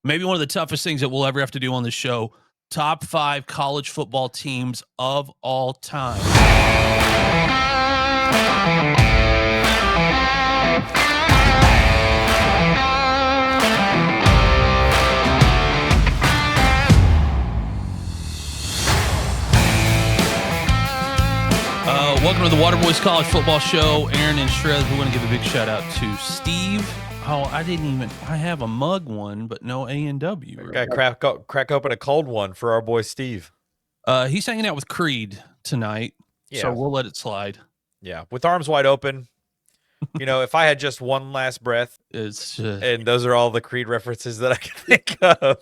maybe one of the toughest things that we'll ever have to do on this show. Top 5 college football teams of all time. Welcome to the Waterboys College Football Show. Aaron and Strez. We want to give a big shout out to Steve. Oh, I have a mug one, but no A&W. Got to crack open a cold one for our boy Steve. He's hanging out with Creed tonight, so we'll let it slide. Yeah, with arms wide open. You know, if I had just one last breath, and those are all the Creed references that I can think of.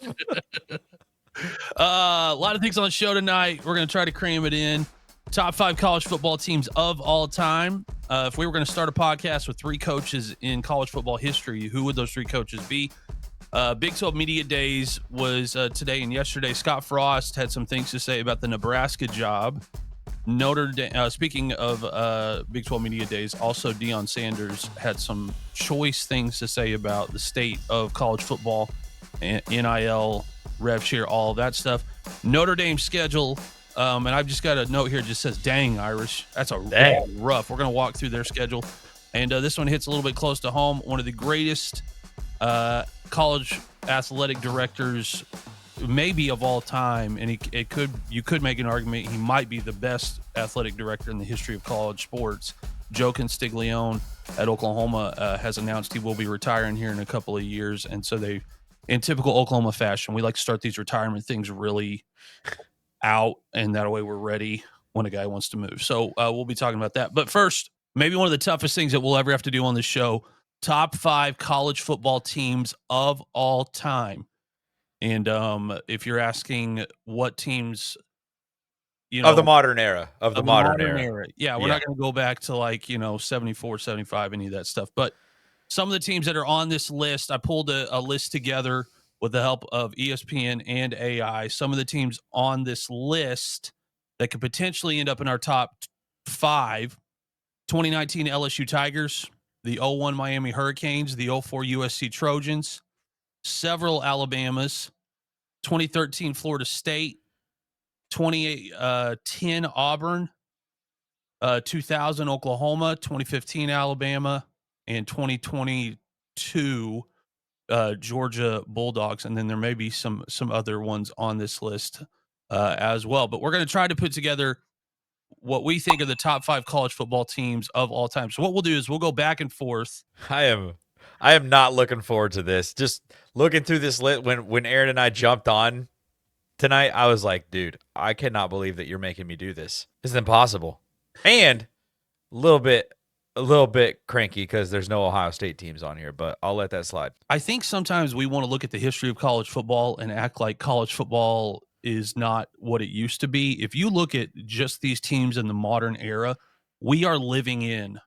A lot of things on the show tonight. We're going to try to cram it in. Top 5 college football teams of all time. If we were going to start a podcast with 3 coaches in college football history, who would those 3 coaches be? Big 12 Media Days was today and yesterday. Scott Frost had some things to say about the Nebraska job. Notre Dame, speaking of Big 12 Media Days, also Deion Sanders had some choice things to say about the state of college football, and NIL, rev share, all of that stuff. Notre Dame schedule. And I've just got a note here that just says, dang, Irish. That's rough. We're going to walk through their schedule. And this one hits a little bit close to home. One of the greatest college athletic directors maybe of all time. And you could make an argument he might be the best athletic director in the history of college sports. Joe Castiglione at Oklahoma has announced he will be retiring here in a couple of years. And so they, in typical Oklahoma fashion, we like to start these retirement things really out, and that way we're ready when a guy wants to move. So we'll be talking about that. But first, maybe one of the toughest things that we'll ever have to do on this show, top 5 college football teams of all time. And if you're asking what teams, of the modern era, of the modern era. Yeah, we're not going to go back to 74, 75, any of that stuff. But some of the teams that are on this list, I pulled a list together with the help of ESPN and AI. Some of the teams on this list that could potentially end up in our top 5: 2019 LSU Tigers, the 01 Miami Hurricanes, the 04 USC Trojans, several Alabamas, 2013 Florida State, 2010 Auburn, 2000 Oklahoma, 2015 Alabama, and 2022 Georgia Bulldogs. And then there may be some other ones on this list as well. But we're going to try to put together what we think are the top 5 college football teams of all time. So what we'll do is we'll go back and forth. I am not looking forward to this. Just looking through this list, when Aaron and I jumped on tonight, I was like, dude, I cannot believe that you're making me do this. This is impossible. And a little bit cranky because there's no Ohio State teams on here, but I'll let that slide. I think sometimes we want to look at the history of college football and act like college football is not what it used to be. If you look at just these teams in the modern era, we are living in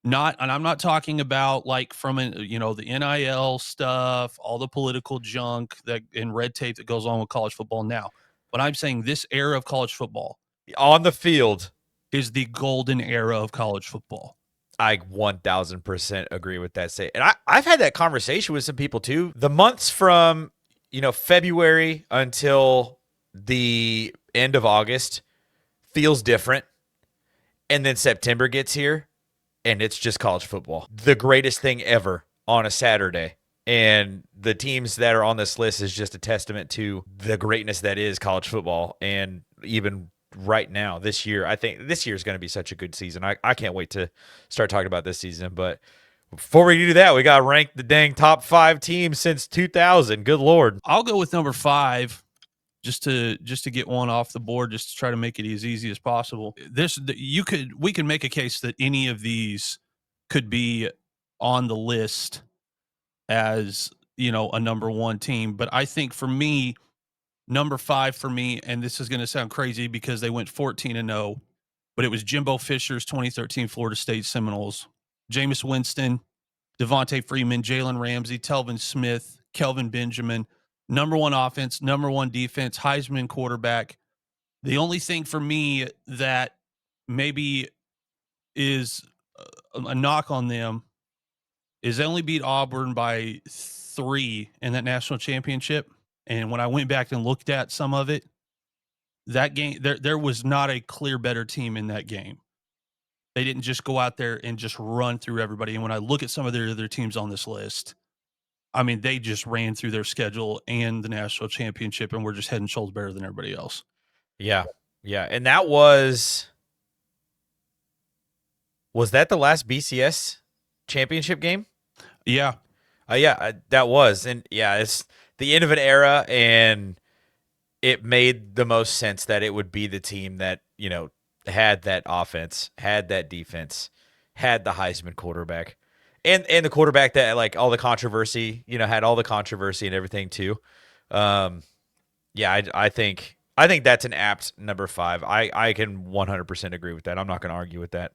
and I'm not talking about from the NIL stuff, all the political junk and red tape that goes on with college football now. But I'm saying this era of college football on the field is the golden era of college football. I 1000% agree with that. And I've had that conversation with some people too. The months from, February until the end of August feels different. And then September gets here and it's just college football. The greatest thing ever on a Saturday. And the teams that are on this list is just a testament to the greatness that is college football. And even right now, this year, I think this year is going to be such a good season. I can't wait to start talking about this season. But before we do that, we got to rank the dang top 5 teams since 2000. Good Lord. I'll go with number 5 just to get one off the board, just to try to make it as easy as possible. We can make a case that any of these could be on the list as, a number 1 team. But I think for me, number 5 for me, and this is going to sound crazy because they went 14-0, but it was Jimbo Fisher's 2013 Florida State Seminoles. Jameis Winston, Devontae Freeman, Jalen Ramsey, Telvin Smith, Kelvin Benjamin, number 1 offense, number 1 defense, Heisman quarterback. The only thing for me that maybe is a knock on them is they only beat Auburn by 3 in that national championship. And when I went back and looked at some of it, that game, there was not a clear better team in that game. They didn't just go out there and just run through everybody. And when I look at some of their other teams on this list, I mean, they just ran through their schedule and the national championship and were just head and shoulders better than everybody else. Yeah. Yeah. And that was that the last BCS championship game? Yeah. That was. And yeah, it's the end of an era, and it made the most sense that it would be the team that, had that offense, had that defense, had the Heisman quarterback, and the quarterback that, like, all the controversy, had all the controversy and everything too. I think that's an apt number 5. I can 100% agree with that. I'm not going to argue with that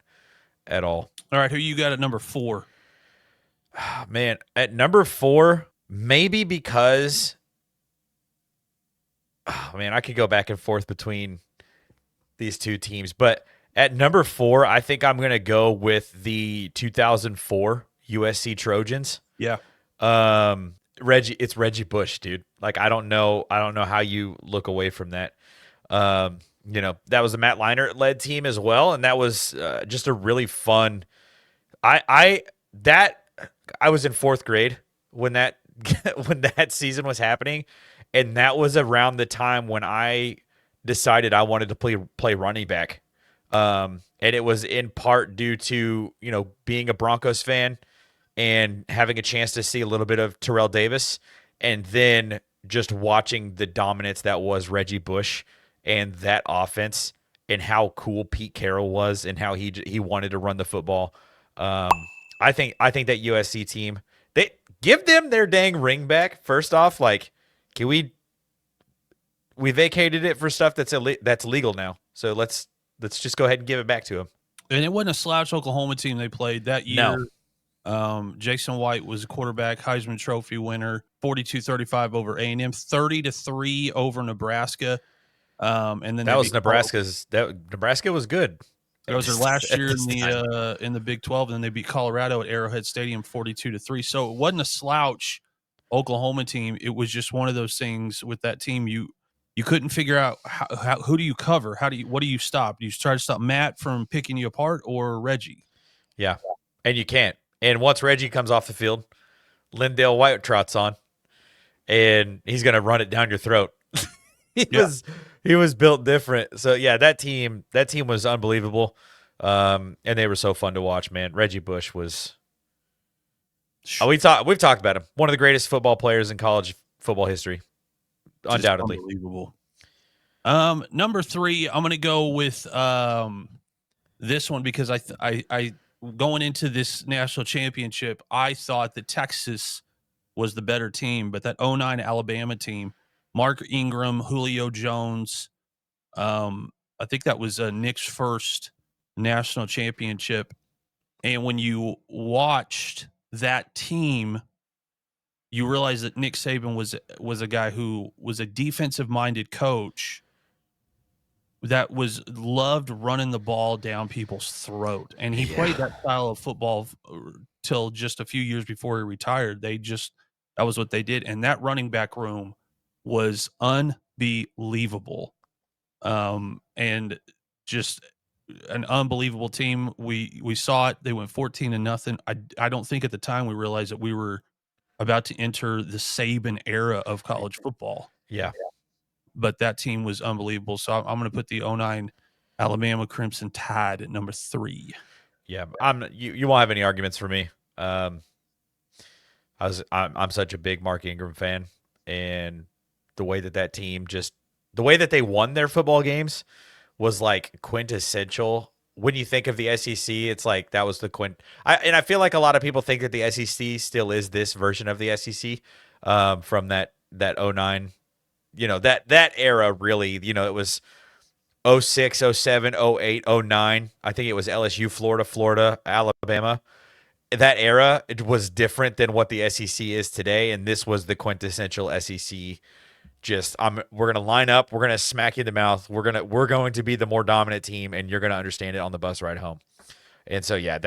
at all. All right, who you got at number 4? Man, at number 4, maybe because, I could go back and forth between these two teams, but at number 4, I think I'm going to go with the 2004 USC Trojans. Yeah. It's Reggie Bush, dude. Like, I don't know how you look away from that. That was a Matt Leinart led team as well, and that was just a really fun. I was in 4th grade when that when that season was happening, and that was around the time when I decided I wanted to play running back. And it was in part due to, being a Broncos fan and having a chance to see a little bit of Terrell Davis, and then just watching the dominance that was Reggie Bush and that offense, and how cool Pete Carroll was, and how he wanted to run the football. I think that USC team, they give them their dang ring back. First off, like, can we vacated it for stuff that's legal now. So let's just go ahead and give it back to them. And it wasn't a slouch Oklahoma team they played that year. No. Jason White was a quarterback, Heisman Trophy winner, 42-35 over A&M, 30-3 over Nebraska. And then that was Nebraska was good. That was their last year in the Big 12, and then they beat Colorado at Arrowhead Stadium 42-3. So it wasn't a slouch Oklahoma team. It was just one of those things with that team. You couldn't figure out who do you cover? What do you stop? Do you try to stop Matt from picking you apart, or Reggie? Yeah, and you can't. And once Reggie comes off the field, Lindale White trots on, and he's going to run it down your throat. He was built different. So yeah, that team was unbelievable, and they were so fun to watch. Man, Reggie Bush was. We've talked about him. One of the greatest football players in college football history, undoubtedly. Unbelievable. Number 3, I'm going to go with this one because I going into this national championship, I thought that Texas was the better team, but that 2009 Alabama team, Mark Ingram, Julio Jones, I think that was Nick's first national championship. And when you watched that team, you realize that Nick Saban was a guy who was a defensive-minded coach that was loved running the ball down people's throat. And he played that style of football till just a few years before he retired. That was what they did. And that running back room was unbelievable. And just an unbelievable team. We saw it. They went 14-0. I don't think at the time we realized that we were about to enter the Saban era of college football. Yeah. But that team was unbelievable. So I'm going to put the 2009 Alabama Crimson Tide at number 3. Yeah, you won't have any arguments for me. I'm such a big Mark Ingram fan, and the way that team the way that they won their football games was like quintessential. When you think of the SEC, it's like that was the and I feel like a lot of people think that the SEC still is this version of the SEC from that 2009. That era really, it was 06, 07, 08, 09. I think it was LSU, Florida, Alabama. That era, it was different than what the SEC is today, and this was the quintessential SEC. We're gonna line up, we're gonna smack you in the mouth, we're going to be the more dominant team, and you're gonna understand it on the bus ride home. And so yeah,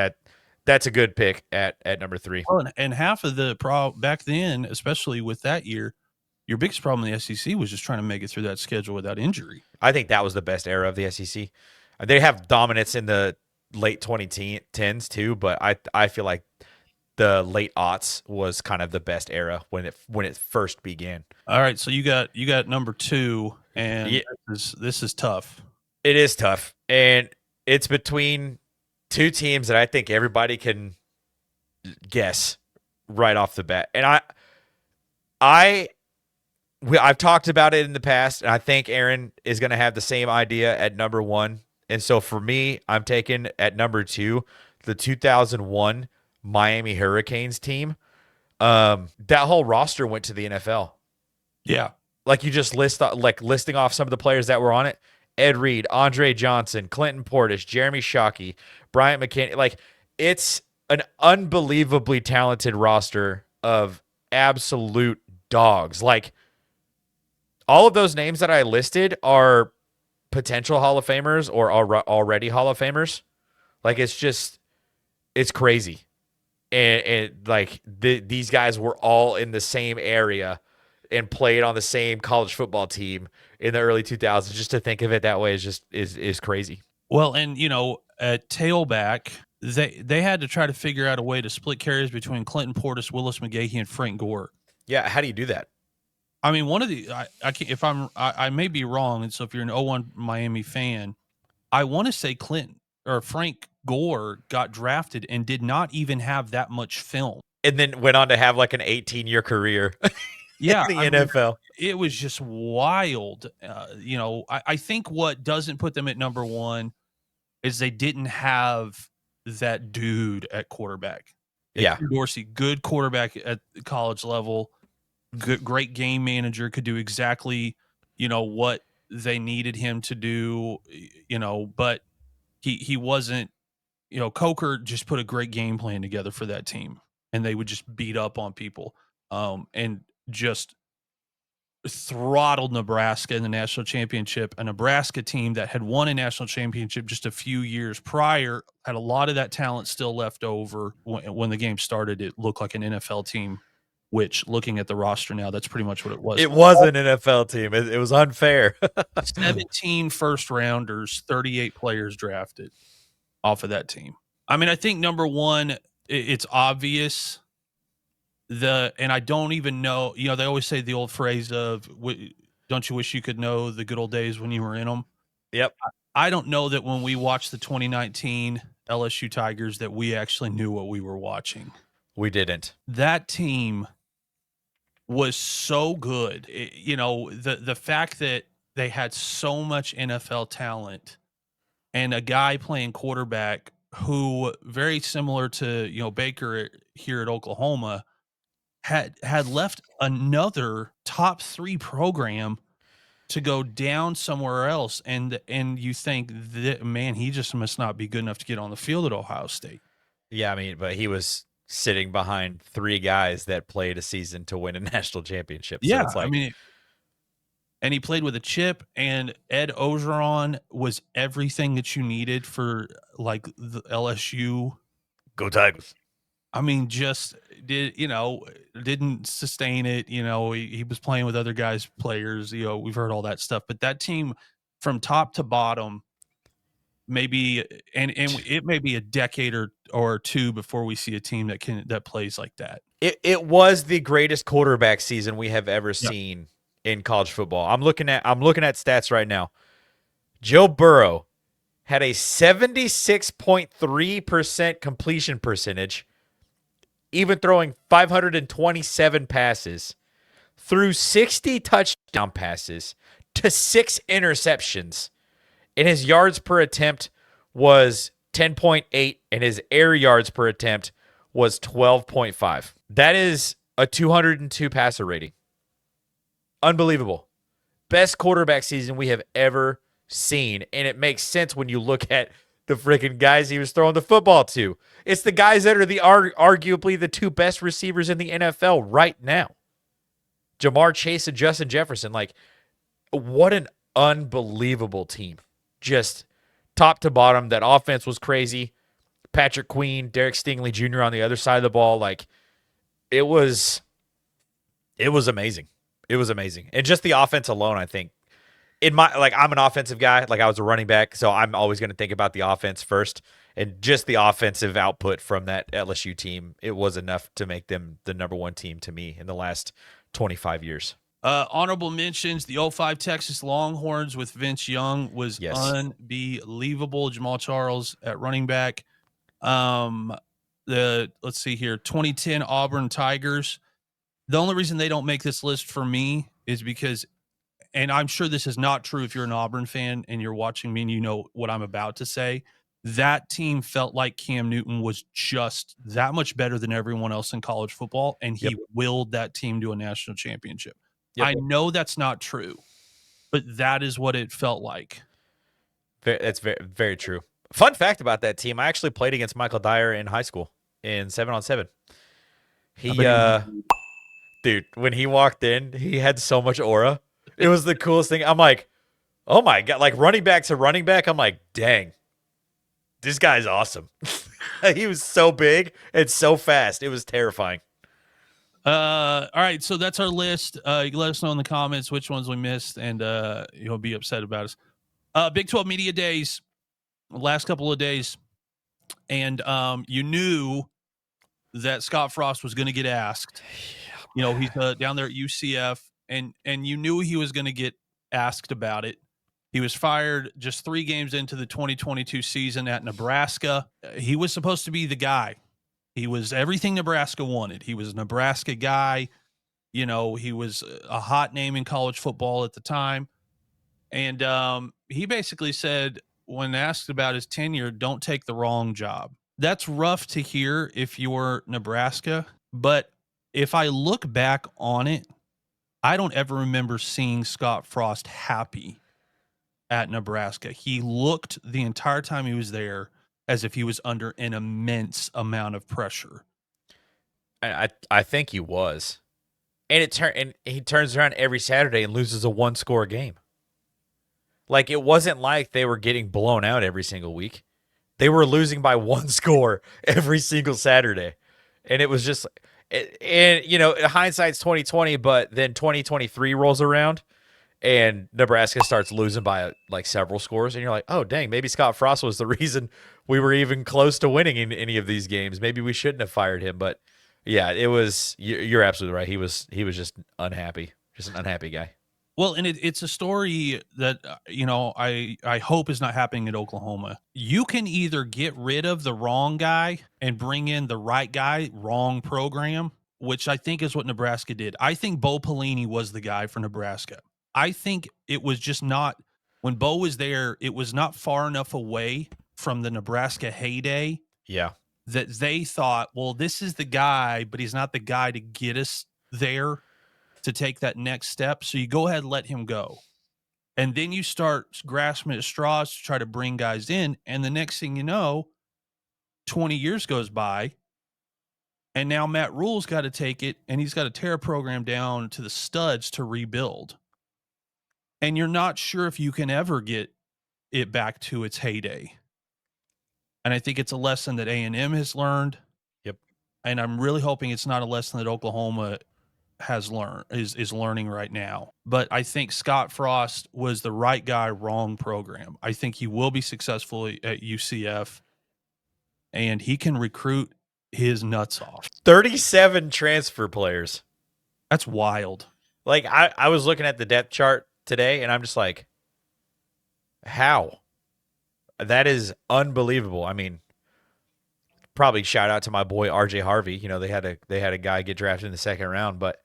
That's a good pick at number 3. Well, and half of the back then, especially with that year, your biggest problem in the SEC was just trying to make it through that schedule without injury. I think that was the best era of the SEC. They have dominance in the late 2010s too, but I feel like the late aughts was kind of the best era when it first began. All right, so you got number 2, and Yeah. this is tough. It is tough, and it's between two teams that I think everybody can guess right off the bat. And I've talked about it in the past, and I think Aaron is going to have the same idea at number 1. And so for me, I'm taking at number 2 the 2001 Miami Hurricanes team. That whole roster went to the NFL. Yeah. Like you just listing off some of the players that were on it. Ed Reed, Andre Johnson, Clinton Portis, Jeremy Shockey, Bryant McKinney. Like, it's an unbelievably talented roster of absolute dogs. Like, all of those names that I listed are potential Hall of Famers or already Hall of Famers. Like, it's crazy. And like, these guys were all in the same area and played on the same college football team in the early 2000s. Just to think of it that way is crazy. Well, and at tailback, they had to try to figure out a way to split carries between Clinton Portis, Willis McGahee, and Frank Gore. Yeah, how do you do that? I mean, one of the I can't, if I may be wrong, and so if you're an 01 Miami fan, I want to say Clinton or Frank Gore got drafted and did not even have that much film, and then went on to have like an 18-year career. Yeah, in the NFL. It was just wild. I think what doesn't put them at number 1 is they didn't have that dude at quarterback. Yeah. Dorsey, good quarterback at the college level, great game manager, could do exactly, what they needed him to do, but he wasn't, Coker just put a great game plan together for that team, and they would just beat up on people. And just throttled Nebraska in the national championship. A Nebraska team that had won a national championship just a few years prior, had a lot of that talent still left over. When the game started, it looked like an NFL team, which, looking at the roster now, that's pretty much what it was. It was an NFL team. It was unfair. 17 first-rounders, 38 players drafted off of that team. I mean, I think number 1, it's obvious. And I don't even know, they always say the old phrase of, don't you wish you could know the good old days when you were in them? Yep. I don't know that when we watched the 2019 LSU Tigers that we actually knew what we were watching. We didn't. That team was so good. The fact that they had so much NFL talent and a guy playing quarterback who, very similar to, Baker here at Oklahoma, had left another top 3 program to go down somewhere else, and you think that, man, he just must not be good enough to get on the field at Ohio State. Yeah, I mean, but he was sitting behind 3 guys that played a season to win a national championship. So Yeah, it's like, I mean, and he played with a chip, and Ed Ogeron was everything that you needed for, like, the LSU. Go Tigers. I mean, just didn't sustain it. He was playing with other guys' players. We've heard all that stuff, but that team from top to bottom, maybe, and it may be a decade or 2 before we see a team that plays like that. It was the greatest quarterback season we have ever seen in college football. I'm looking at stats right now. Joe Burrow had a 76.3% completion percentage, even throwing 527 passes, threw 60 touchdown passes to 6 interceptions, and his yards per attempt was 10.8, and his air yards per attempt was 12.5. That is a 202 passer rating. Unbelievable. Best quarterback season we have ever seen, and it makes sense when you look at the freaking guys he was throwing the football to. It's the guys that are arguably the 2 best receivers in the NFL right now. Jamar Chase and Justin Jefferson. Like, what an unbelievable team. Just top to bottom. That offense was crazy. Patrick Queen, Derek Stingley Jr. on the other side of the ball. Like it was amazing. It was amazing. And just the offense alone, I think I'm an offensive guy. Like I was a running back, so I'm always going to think about the offense first. And just the offensive output from that LSU team, it was enough to make them the number one team to me in the last 25 years. Honorable mentions: the '05 Texas Longhorns with Vince Young was unbelievable. Jamal Charles at running back. Let's see here, 2010 Auburn Tigers. The only reason they don't make this list for me is because, and I'm sure this is not true if you're an Auburn fan and you're watching me and you know what I'm about to say, that team felt like Cam Newton was just that much better than everyone else in college football, and he willed that team to a national championship. Yep. I know that's not true, but that is what it felt like. That's very, very true. Fun fact about that team, I actually played against Michael Dyer in high school in 7-on-7. Dude, when he walked in, he had so much aura. It was the coolest thing. I'm like, oh my God, like running back to running back. I'm like, dang, this guy's awesome. He was so big and so fast. It was terrifying. All right, so that's our list. You can let us know in the comments which ones we missed, and you'll be upset about us. Big 12 Media Days, the last couple of days, and you knew that Scott Frost was going to get asked. You know, he's down there at UCF, and you knew he was going to get asked about it. He was fired just 3 games into the 2022 season at Nebraska. He was supposed to be the guy. He was everything Nebraska wanted. He was a Nebraska guy. You know, he was a hot name in college football at the time. And he basically said, when asked about his tenure, don't take the wrong job. That's rough to hear if you're Nebraska. But if I look back on it, I don't ever remember seeing Scott Frost happy at Nebraska. He looked the entire time he was there as if he was under an immense amount of pressure. I think he was. And he turns around every Saturday and loses a 1-score game. Like, it wasn't like they were getting blown out every single week. They were losing by 1 score every single Saturday. And it was just, and you know, hindsight's 2020, but then 2023 rolls around and Nebraska starts losing by like several scores, and you're like, oh dang, maybe Scott Frost was the reason we were even close to winning in any of these games. Maybe we shouldn't have fired him. But yeah, it was, you're absolutely right. He was just unhappy, just an unhappy guy. Well, and it's a story that, you know, I hope is not happening at Oklahoma. You can either get rid of the wrong guy and bring in the right guy, wrong program, which I think is what Nebraska did. I think Bo Pelini was the guy for Nebraska. I think it was just not, when Bo was there, it was not far enough away from the Nebraska heyday. Yeah. That they thought, well, this is the guy, but he's not the guy to get us there to take that next step. So you go ahead and let him go. And then you start grasping at straws to try to bring guys in. And the next thing you know, 20 years goes by. And now Matt Rule's got to take it, and he's got to tear a program down to the studs to rebuild. And you're not sure if you can ever get it back to its heyday. And I think it's a lesson that A&M has learned. Yep. And I'm really hoping it's not a lesson that Oklahoma has learned, is learning right now. But I think Scott Frost was the right guy, wrong program. I think he will be successful at UCF, and he can recruit his nuts off. 37 transfer players. That's wild. Like, I was looking at the depth chart today, and I'm just like, how? That is unbelievable. I mean, probably shout out to my boy RJ Harvey. You know, they had a guy get drafted in the second round, but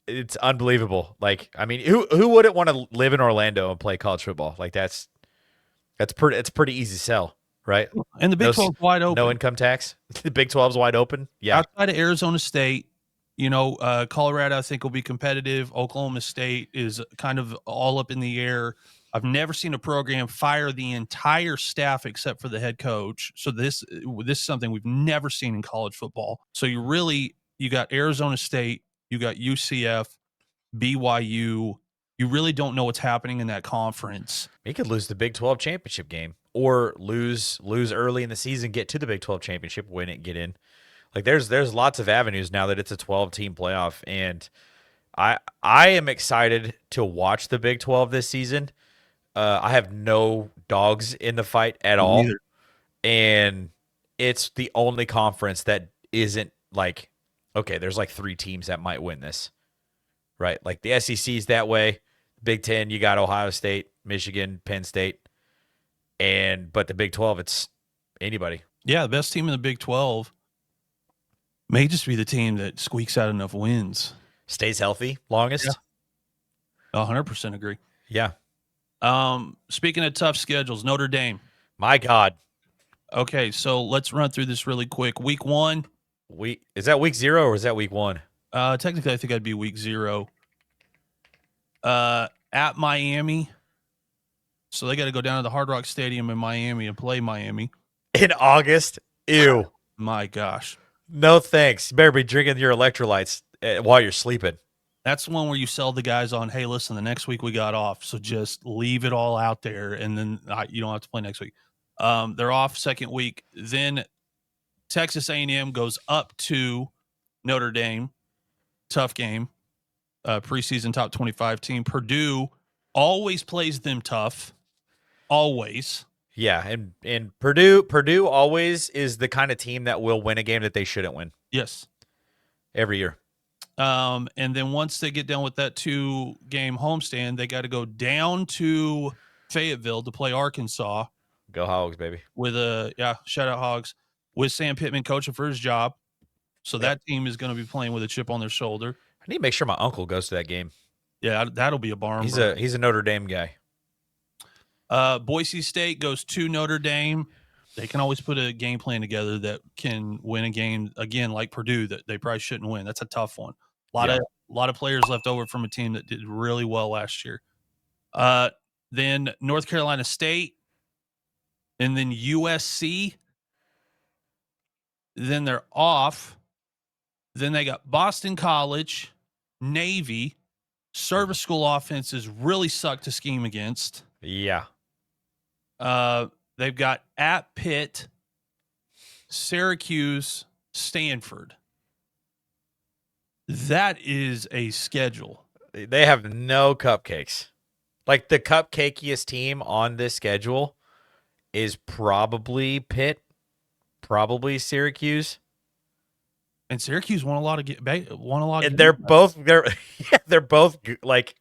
it's unbelievable. Like, I mean, who wouldn't want to live in Orlando and play college football? Like, it's pretty easy sell, right? And the Big 12's wide open. No income tax. The Big 12's wide open. Yeah. Outside of Arizona State, you know, Colorado, I think, will be competitive. Oklahoma State is kind of all up in the air. I've never seen a program fire the entire staff except for the head coach. So this is something we've never seen in college football. So you got Arizona State, you got UCF, BYU. You really don't know what's happening in that conference. He could lose the Big 12 championship game or lose early in the season, get to the Big 12 championship, win it, get in. Like there's lots of avenues now that it's a 12-team playoff, and I am excited to watch the Big 12 this season. I have no dogs in the fight at Me all, neither. and it's the only conference that isn't like, okay, there's like 3 teams that might win this, right? Like the SEC's that way. Big 10, you got Ohio State, Michigan, Penn State, but the Big 12, it's anybody. Yeah, the best team in the Big 12 may just be the team that squeaks out enough wins. Stays healthy longest. Yeah. 100% agree. Yeah. Speaking of tough schedules, Notre Dame. My God. Okay, so let's run through this really quick. Week 1. Is that week 0 or is that week 1? Technically, I think I'd be week 0. At Miami. So they got to go down to the Hard Rock Stadium in Miami and play Miami. In August? Ew. My gosh. No thanks. You better be drinking your electrolytes while you're sleeping. That's the one where you sell the guys on, hey, listen, the next week we got off, so just leave it all out there, and then you don't have to play next week. They're off second week. Then Texas A&M goes up to Notre Dame. Tough game. Preseason top 25 team. Purdue always plays them tough. Always. Yeah, and Purdue always is the kind of team that will win a game that they shouldn't win. Yes. Every year. And then once they get done with that 2-game homestand, they got to go down to Fayetteville to play Arkansas. Go Hogs, baby. With shout out Hogs, with Sam Pittman coaching for his job. So that team is going to be playing with a chip on their shoulder. I need to make sure my uncle goes to that game. Yeah, that'll be a barn. He's a Notre Dame guy. Boise State goes to Notre Dame. They can always put a game plan together that can win a game, again, like Purdue, that they probably shouldn't win. That's a tough one. A lot of players left over from a team that did really well last year. Then North Carolina State, and then USC. Then they're off. Then they got Boston College, Navy. Service school offenses really suck to scheme against. Yeah. They've got at Pitt, Syracuse, Stanford. That is a schedule. They have no cupcakes. Like the cupcakiest team on this schedule is probably Pitt, probably Syracuse. And Syracuse won a lot of And they're both like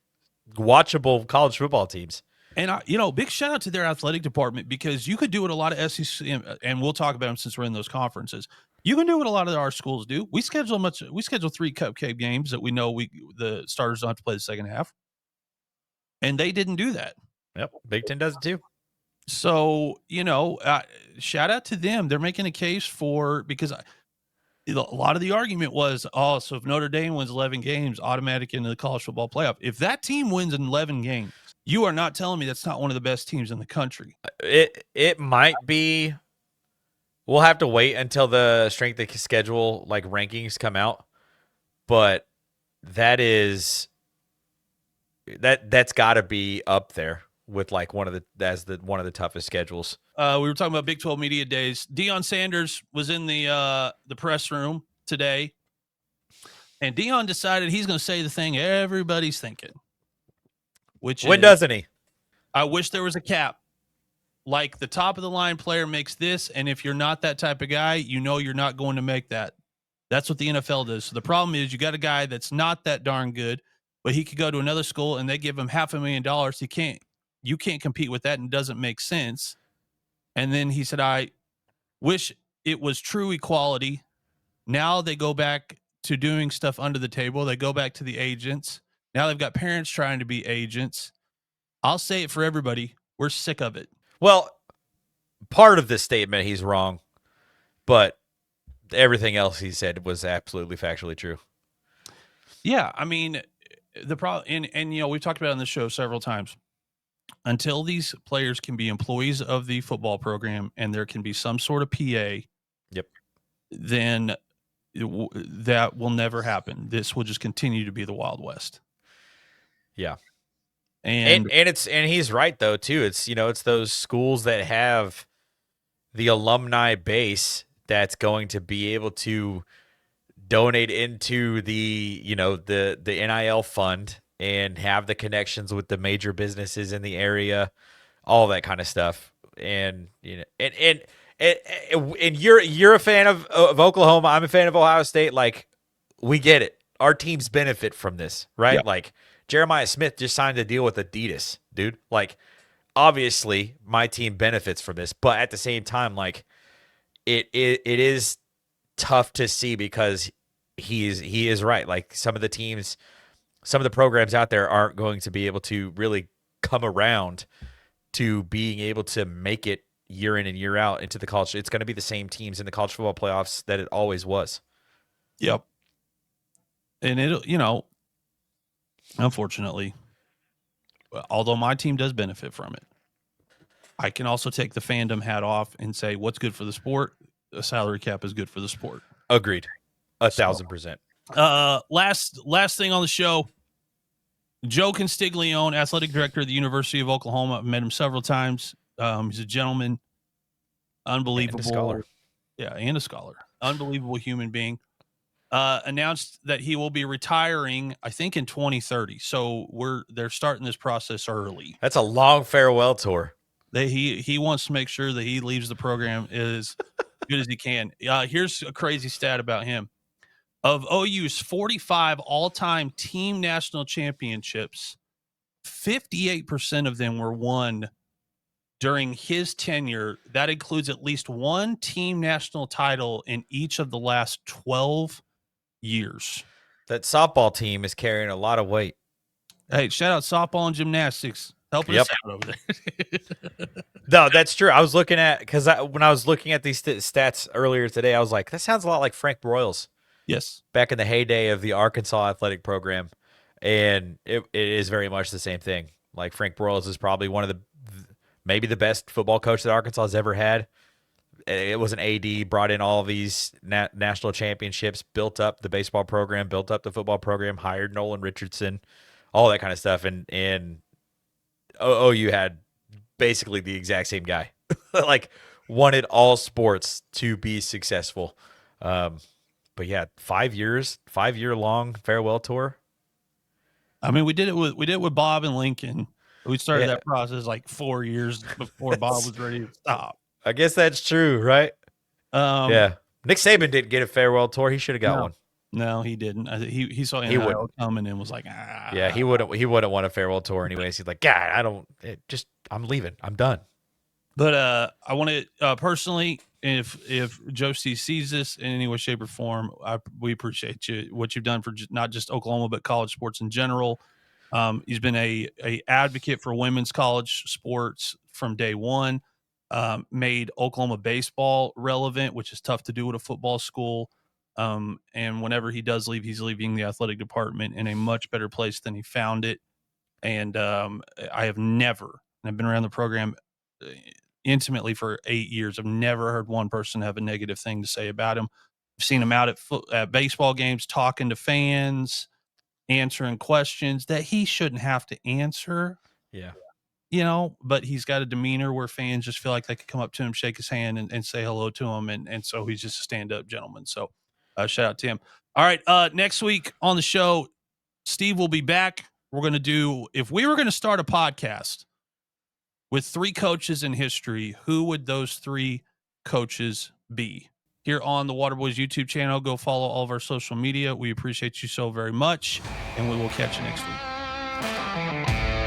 watchable college football teams. And big shout out to their athletic department, because you could do what a lot of SEC, and we'll talk about them since we're in those conferences. You can do what a lot of our schools do. We schedule 3 cupcake games that we know the starters don't have to play the second half, and they didn't do that. Yep, Big Ten does it too. So shout out to them. They're making a case because a lot of the argument was, so if Notre Dame wins 11 games, automatic into the college football playoff. If that team wins 11 games, you are not telling me that's not one of the best teams in the country. It might be. We'll have to wait until the strength of schedule rankings come out, but that's got to be up there with one of the toughest schedules. We were talking about Big 12 Media Days. Deion Sanders was in the press room today, and Deion decided he's going to say the thing everybody's thinking. When doesn't he? I wish there was a cap. Like the top of the line player makes this, and if you're not that type of guy, you're not going to make that. That's what the NFL does. So the problem is you got a guy that's not that darn good, but he could go to another school and they give him $500,000. You can't compete with that, and it doesn't make sense. And then he said, I wish it was true equality. Now they go back to doing stuff under the table. They go back to the agents. Now they've got parents trying to be agents. I'll say it for everybody. We're sick of it. Well, part of this statement, he's wrong, but everything else he said was absolutely factually true. Yeah, I mean, the problem, and we've talked about it on the show several times. Until these players can be employees of the football program and there can be some sort of PA, then that will never happen. This will just continue to be the Wild West. Yeah. And And he's right though too. It's it's those schools that have the alumni base that's going to be able to donate into the the NIL fund and have the connections with the major businesses in the area, all that kind of stuff. And and you're a fan of Oklahoma. I'm a fan of Ohio State. Like, we get it. Our teams benefit from this, right? Yep. Like, Jeremiah Smith just signed a deal with Adidas, dude. Like, obviously my team benefits from this, but at the same time, like, it is tough to see because he is right. Like, some of the programs out there aren't going to be able to really come around to being able to make it year in and year out into the college. It's going to be the same teams in the college football playoffs that it always was. Yep. And unfortunately, although my team does benefit from it, I can also take the fandom hat off and say what's good for the sport. A salary cap is good for the sport. Agreed. 1,000%. Last thing on the show, Joe Castiglione, athletic director of the University of Oklahoma. I've met him several times. He's a gentleman, unbelievable. And a scholar. Yeah, and a scholar. Unbelievable human being. Announced that he will be retiring, I think, in 2030. So they're starting this process early. That's a long farewell tour. He wants to make sure that he leaves the program as good as he can. Here's a crazy stat about him. Of OU's 45 all-time team national championships, 58% of them were won during his tenure. That includes at least one team national title in each of the last 12 years. That softball team is carrying a lot of weight. Hey, shout out softball and gymnastics. Helping us out over there. No, that's true. I was looking at, because when I was looking at these stats earlier today, I was like, that sounds a lot like Frank Broyles. Yes. Back in the heyday of the Arkansas athletic program. And it is very much the same thing. Like, Frank Broyles is probably one of maybe the best football coach that Arkansas has ever had. It was an AD, brought in all these national championships, built up the baseball program, built up the football program, hired Nolan Richardson, all that kind of stuff. And OU had basically the exact same guy. Like, wanted all sports to be successful. But yeah, 5 years, 5-year long farewell tour. I mean, we did it with Bob and Lincoln. We started that process like 4 years before Bob was ready to stop. I guess that's true, right? Yeah. Nick Saban didn't get a farewell tour. He should have got one. No, he didn't. He saw NIL coming and was like, ah. Yeah, he wouldn't want a farewell tour anyways. He's like, God, I'm leaving. I'm done. But I want to personally, if Joe C sees this in any way, shape, or form, we appreciate what you've done for not just Oklahoma but college sports in general. He's been a advocate for women's college sports from day one. Made Oklahoma baseball relevant, which is tough to do at a football school. And whenever he does leave, he's leaving the athletic department in a much better place than he found it. And I have never, and I've been around the program intimately for 8 years, I've never heard one person have a negative thing to say about him. I've seen him out at baseball games, talking to fans, answering questions that he shouldn't have to answer. Yeah. But he's got a demeanor where fans just feel like they could come up to him, shake his hand, and say hello to him. And so he's just a stand-up gentleman. So shout out to him. All right. Next week on the show, Steve will be back. We're going to do, if we were going to start a podcast with 3 coaches in history, who would those 3 coaches be? Here on the Waterboys YouTube channel, go follow all of our social media. We appreciate you so very much, and we will catch you next week.